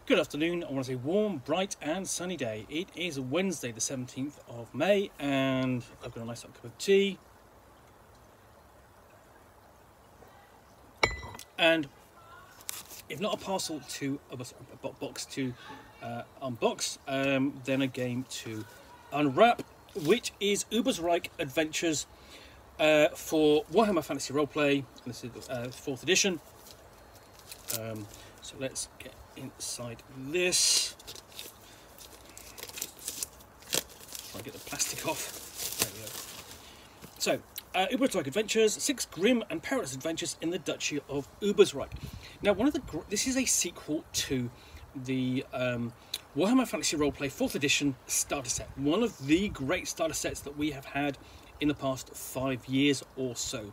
Good afternoon. I want to say warm, bright and sunny day. It is Wednesday the 17th of May and I've got a nice hot cup of tea. And if not a parcel to a box to unbox, then a game to unwrap, which is Ubersreik Adventures for Warhammer Fantasy Roleplay. This is the 4th edition. So let's get inside this. Try and get the plastic off. There we go. So, Ubersreik Adventures, 6 grim and perilous adventures in the Duchy of Ubersreik. Now, this is a sequel to the Warhammer Fantasy Roleplay 4th edition starter set. One of the great starter sets that we have had in the past 5 years or so.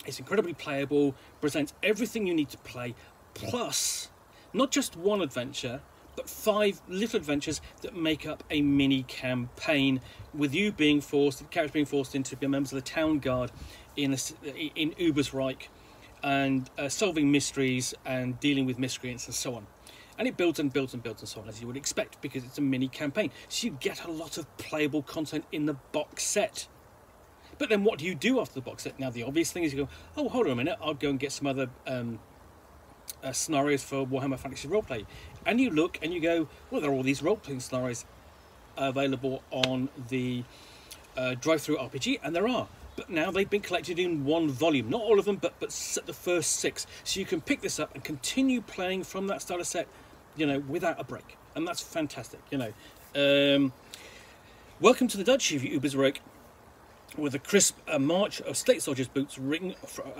It's incredibly playable, presents everything you need to play, plus not just one adventure, but 5 little adventures that make up a mini campaign, with you being forced, the characters being forced into be members of the town guard in Ubersreik, and solving mysteries and dealing with miscreants and so on. And it builds and builds and builds and so on, as you would expect, because it's a mini campaign. So you get a lot of playable content in the box set. But then what do you do after the box set? Now, the obvious thing is you go, oh, hold on a minute, I'll go and get some other scenarios for Warhammer Fantasy Roleplay. And you look and you go, well, there are all these role-playing scenarios available on the drive-through RPG, and there are. But now they've been collected in one volume. Not all of them, but the first 6. So you can pick this up and continue playing from that starter set, you know, without a break. And that's fantastic, you know. Welcome to the Duchy of Ubersreik, with a crisp march of state soldiers' boots ring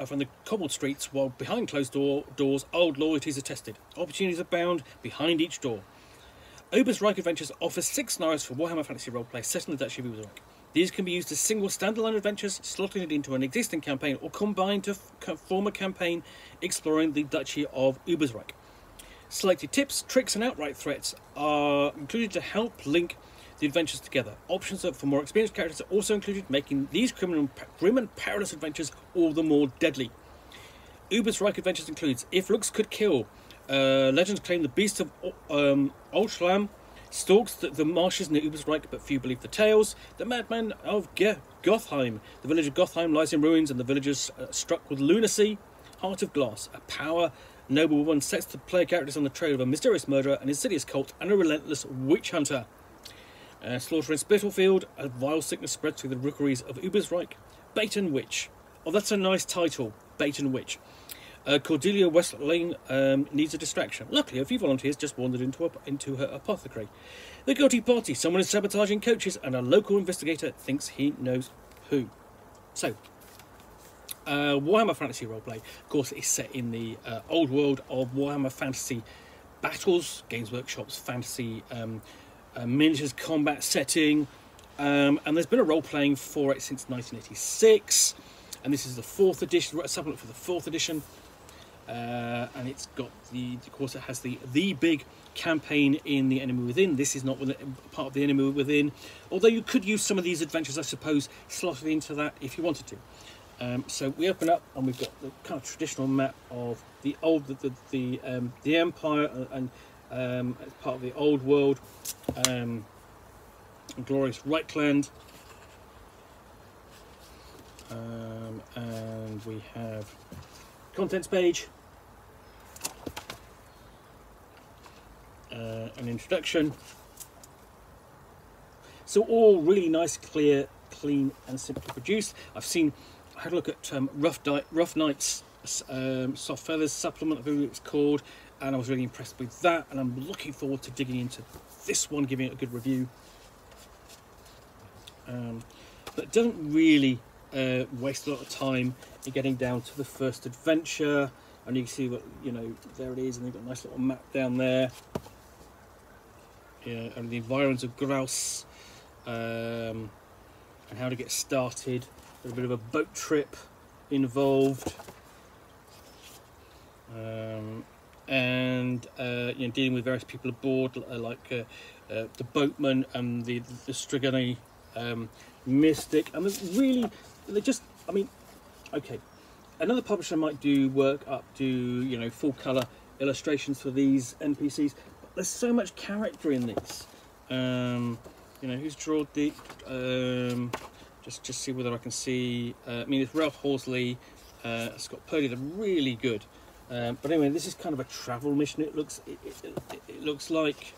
from the cobbled streets, while behind closed doors old loyalties are tested. Opportunities abound behind each door. Ubersreik Adventures offers 6 scenarios for Warhammer Fantasy Roleplay set in the Duchy of Ubersreik. These can be used as single standalone adventures, slotting it into an existing campaign, or combined to form a campaign exploring the Duchy of Ubersreik. Selected tips, tricks and outright threats are included to help link the adventures together. Options for more experienced characters are also included, making these grim and perilous adventures all the more deadly. Ubersreik Adventures includes If Looks Could Kill. Legends claim the beast of Oldschlam stalks the marshes near Ubersreik, but few believe the tales. The madman of Gothheim. The village of Gothheim lies in ruins, and the villagers struck with lunacy. Heart of Glass. A power noble one sets the player characters on the trail of a mysterious murderer, an insidious cult, and a relentless witch hunter. Slaughter in Spittlefield, a vile sickness spreads through the rookeries of Ubersreik. Bait and Witch. Oh, that's a nice title, Bait and Witch. Cordelia Westlane needs a distraction. Luckily, a few volunteers just wandered into her apothecary. The guilty party, someone is sabotaging coaches, and a local investigator thinks he knows who. So, Warhammer Fantasy Roleplay, of course, is set in the old world of Warhammer Fantasy Battles, Games Workshop's fantasy miniatures combat setting, and there's been a role-playing for it since 1986, and this is the 4th edition, a supplement for the 4th edition, and it's got of course it has the big campaign in the Enemy Within. This is not part of the Enemy Within, although you could use some of these adventures, I suppose, slotted into that if you wanted to. So we open up and we've got the kind of traditional map of the old the Empire, and as part of the old world, glorious Reichland, and we have contents page, an introduction. So all really nice, clear, clean and simply produced. I had a look at Rough Knight's Soft Feathers supplement, I believe it's called, and I was really impressed with that, and I'm looking forward to digging into this one, giving it a good review. But it doesn't really waste a lot of time in getting down to the first adventure, and you can see what, you know, there it is, and they've got a nice little map down there. Yeah, and the environs of Grouse, and how to get started. There's a bit of a boat trip involved. And you know, dealing with various people aboard, like the boatman and the Strigony mystic, and they just, I mean, okay, another publisher might do work up to, you know, full colour illustrations for these NPCs. But there's so much character in these. You know, who's drawn the... just see whether I can see... I mean, it's Ralph Horsley, Scott Purdy. They're really good. But anyway, this is kind of a travel mission. It looks like.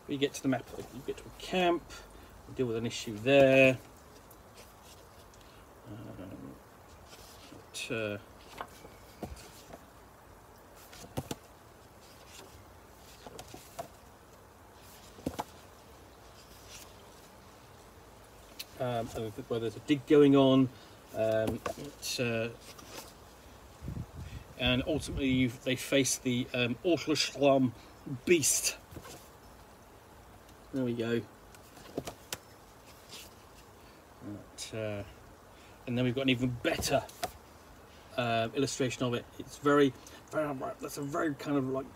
You get to the map, you get to a camp, you deal with an issue there. Where there's a dig going on, and ultimately they face the Ortlerschlamm beast. There we go. And then we've got an even better illustration of it. It's very, that's a very kind of like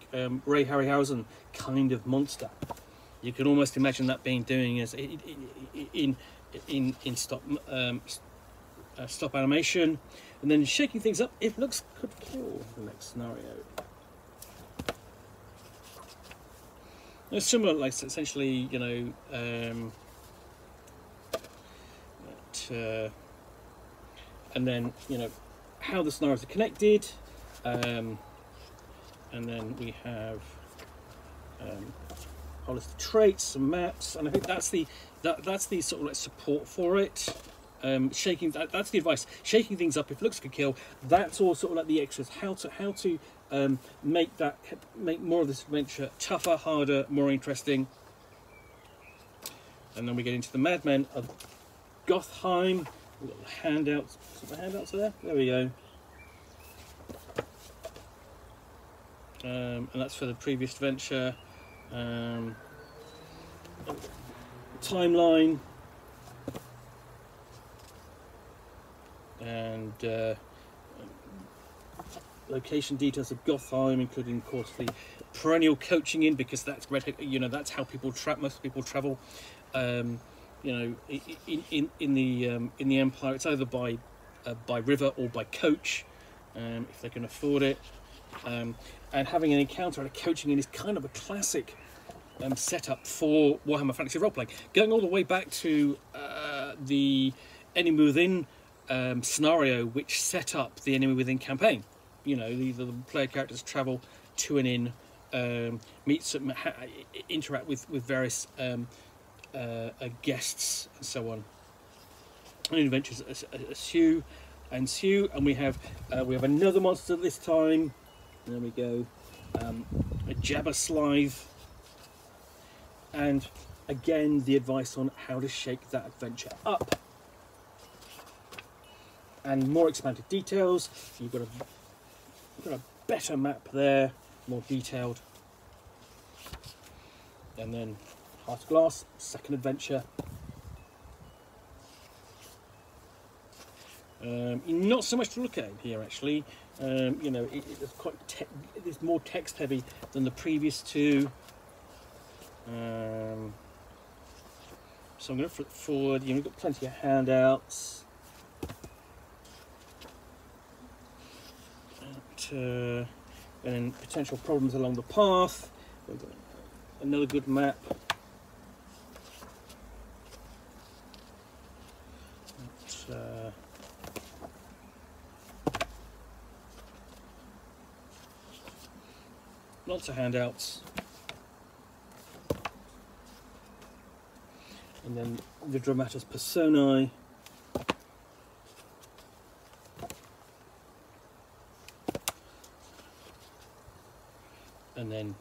Ray Harryhausen kind of monster. You can almost imagine that being doing as in stop animation, and then shaking things up. If looks could kill the next scenario. It's similar, like essentially, you know, and then you know how the scenarios are connected, and then we have whole list of traits, some maps, and I think that's the sort of like support for it. Shaking that's the advice. Shaking things up if looks could kill. That's all sort of like the extras. How to make more of this adventure tougher, harder, more interesting. And then we get into the Madmen of Gothheim. We've got the handouts. The handouts are there. There we go. And that's for the previous adventure. Timeline. And location details of Gothheim, including, of course, the perennial coaching in, because that's you know that's how people most people travel. You know, in the Empire, it's either by river or by coach, if they can afford it. And having an encounter at a coaching inn is kind of a classic setup for Warhammer Fantasy Roleplay, going all the way back to the Enemy Within scenario, which set up the Enemy Within campaign. You know, the player characters travel to an inn, interact with various guests and so on. And adventures ensue, and we have another monster this time. There we go, a Jabberslithe, and again the advice on how to shake that adventure up. And more expanded details. You've got a better map there, more detailed. And then Heart of Glass, second adventure. Not so much to look at here, actually. You know, it's quite it's more text heavy than the previous two. So I'm going to flip forward. You've got plenty of handouts. And then potential problems along the path. We've got another good map. Lots of handouts. And then the Dramatis Personae. And then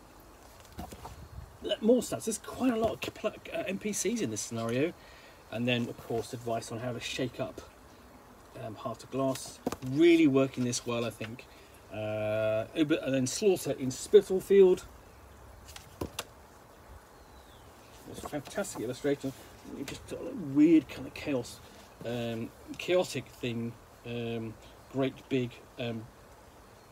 more stats. There's quite a lot of NPCs in this scenario. And then, of course, advice on how to shake up Heart of Glass. Really working this well, I think. And then Slaughter in Spitalfield. It's a fantastic illustration. Just a weird kind of chaos, chaotic thing. Great big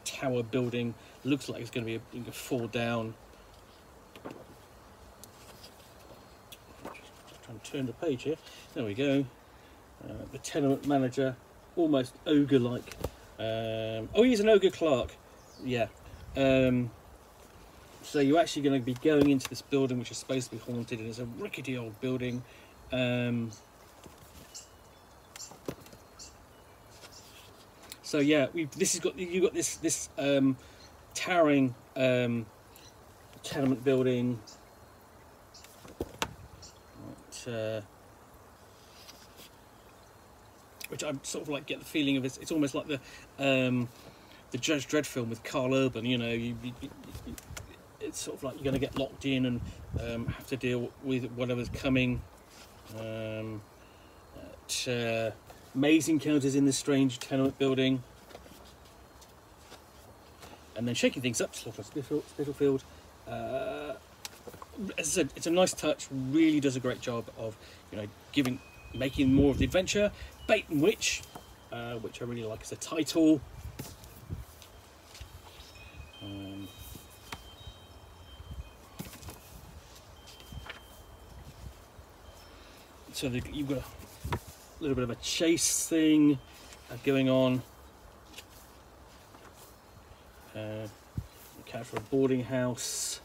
tower building. Looks like it's going to be fall down. Just trying to turn the page here. There we go. The tenement manager, almost ogre-like. Oh, he's an ogre clerk. Yeah. So you're actually going to be going into this building, which is supposed to be haunted, and it's a rickety old building. So yeah, you've got this towering tenement building. Which I'm sort of like get the feeling of it's almost like the Judge Dredd film with Carl Urban. You know, it's sort of like you're going to get locked in and have to deal with whatever's coming. Maze encounters in this strange tenement building, and then shaking things up. Spitalfield. As I said, it's a nice touch. Really does a great job of, you know, making more of the adventure. Bait and Witch, which I really like as a title. So you've got a little bit of a chase thing going on. Character of a boarding house.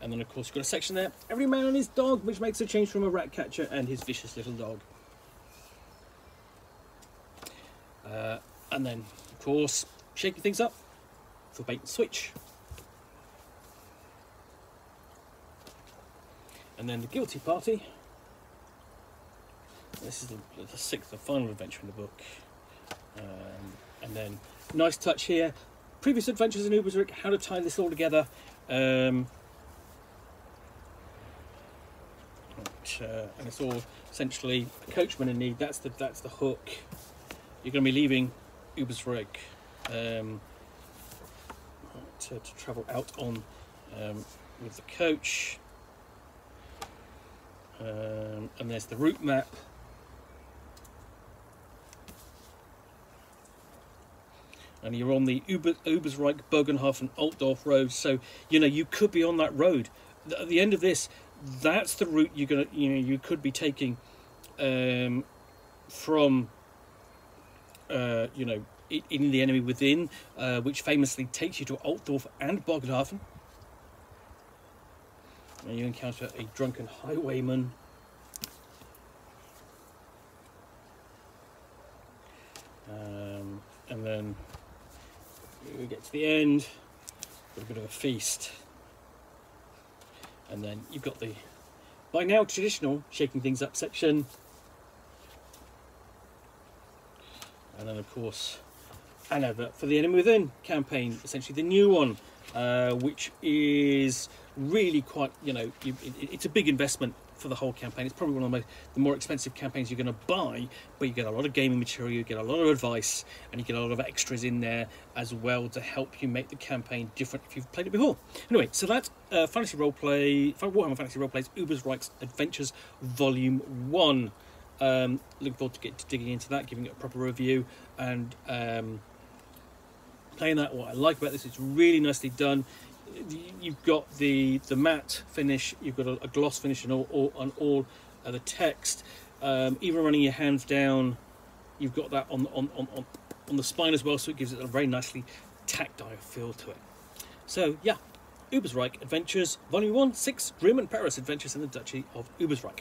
And then of course you've got a section there, every man and his dog, which makes a change from a rat catcher and his vicious little dog. And then of course shaking things up for Bait and Switch. And then the Guilty Party. This is the sixth and final adventure in the book. And then nice touch here, previous adventures in Ubersreik, how to tie this all together. And it's all essentially a coachman in need. That's the hook. You're going to be leaving Ubersreik to travel out on with the coach. And there's the route map. And you're on the Ubersreik, Bogenhofen, Altdorf road, so you know you could be on that road. At the end of this, that's the route you could be taking from in The Enemy Within, which famously takes you to Altdorf and Bogenhofen. And you encounter a drunken highwayman. And then we get to the end, got a bit of a feast. And then you've got the, by now, traditional shaking things up section. And then, of course, an advert for the Enemy Within campaign, essentially the new one, which is really quite, it's a big investment for the whole campaign. It's probably one of the more expensive campaigns you're going to buy, but you get a lot of gaming material, you get a lot of advice, and you get a lot of extras in there as well to help you make the campaign different if you've played it before. Anyway, so that's Warhammer Fantasy Roleplay's Ubersreik's Adventures Volume 1. Looking forward to digging into that, giving it a proper review, and playing that. What I like about this, it's really nicely done. You've got the matte finish, you've got a gloss finish on all the text. Even running your hands down, you've got that on the spine as well, so it gives it a very nicely tactile feel to it. So yeah, Ubersreik Adventures Volume 1, 6 Grim and Perilous Adventures in the Duchy of Ubersreik.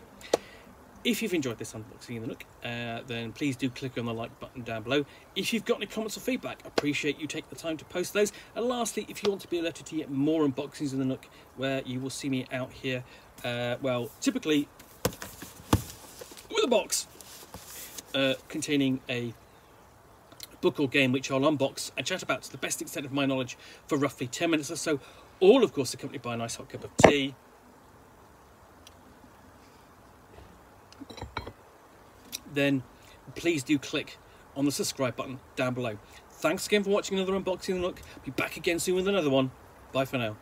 If you've enjoyed this unboxing in the Nook, then please do click on the like button down below. If you've got any comments or feedback, appreciate you take the time to post those. And lastly, if you want to be alerted to get more unboxings in the Nook, where you will see me out here, typically with a box containing a book or game which I'll unbox and chat about to the best extent of my knowledge for roughly 10 minutes or so, all of course accompanied by a nice hot cup of tea. Then please do click on the subscribe button down below. Thanks again for watching another unboxing of the Nook. Be back again soon with another one. Bye for now.